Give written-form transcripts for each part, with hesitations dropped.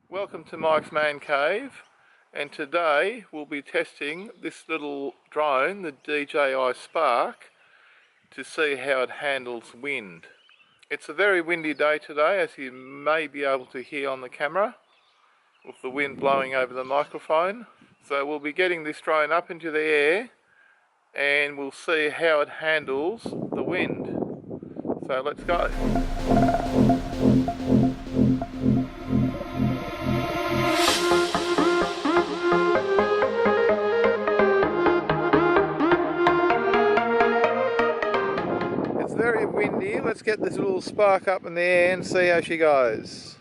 Welcome to Mike's Man Cave, and today we'll be testing this little drone, the DJI Spark, to see how it handles wind. It's a very windy day today, as you may be able to hear on the camera, with the wind blowing over the microphone. So we'll be getting this drone up into the air and we'll see how it handles the wind. So let's go. It's very windy. Let's get this little Spark up in the air and see how she goes.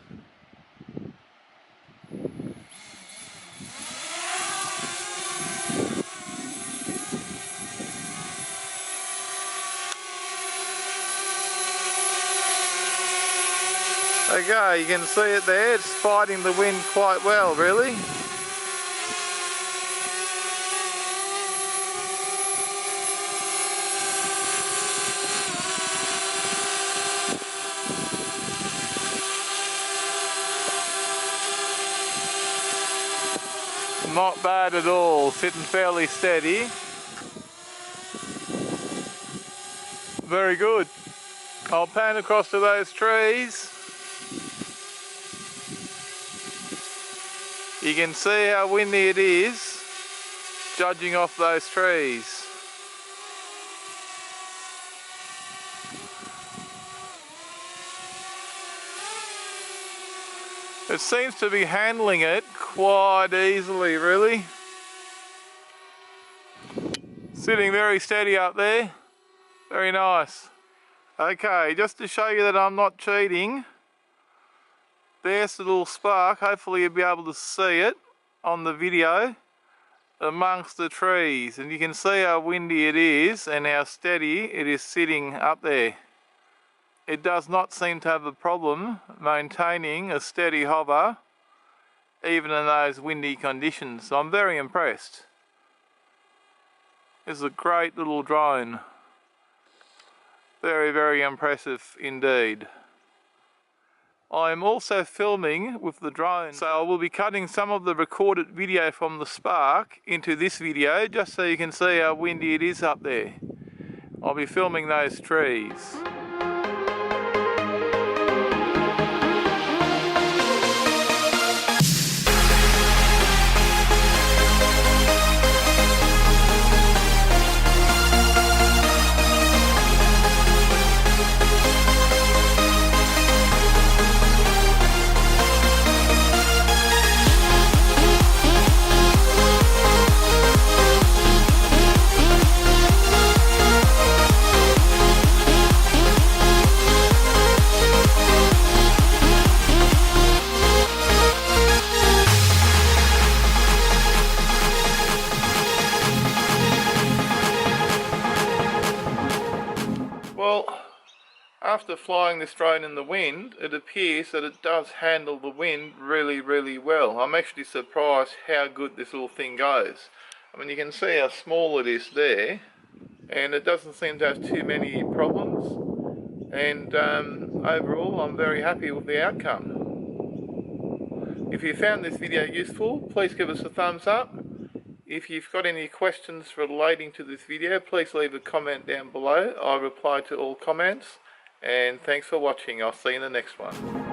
Okay, you can see it there, it's fighting the wind quite well, really. Not bad at all, sitting fairly steady. Very good. I'll pan across to those trees. You can see how windy it is, judging off those trees. It seems to be handling it quite easily, really. Sitting very steady up there. Very nice. Okay, just to show you that I'm not cheating, there's the little Spark. Hopefully you'll be able to see it on the video amongst the trees, and you can see how windy it is and how steady it is sitting up there. It does not seem to have a problem maintaining a steady hover even in those windy conditions. So I'm very impressed. This is a great little drone. Very, very impressive indeed. I am also filming with the drone, so I will be cutting some of the recorded video from the Spark into this video just so you can see how windy it is up there. I'll be filming those trees. Well, after flying this drone in the wind, it appears that it does handle the wind really, really well. I'm actually surprised how good this little thing goes. I mean, you can see how small it is there, and it doesn't seem to have too many problems. And overall, I'm very happy with the outcome. If you found this video useful, please give us a thumbs up. If you've got any questions relating to this video, please leave a comment down below. I reply to all comments, and thanks for watching. I'll see you in the next one.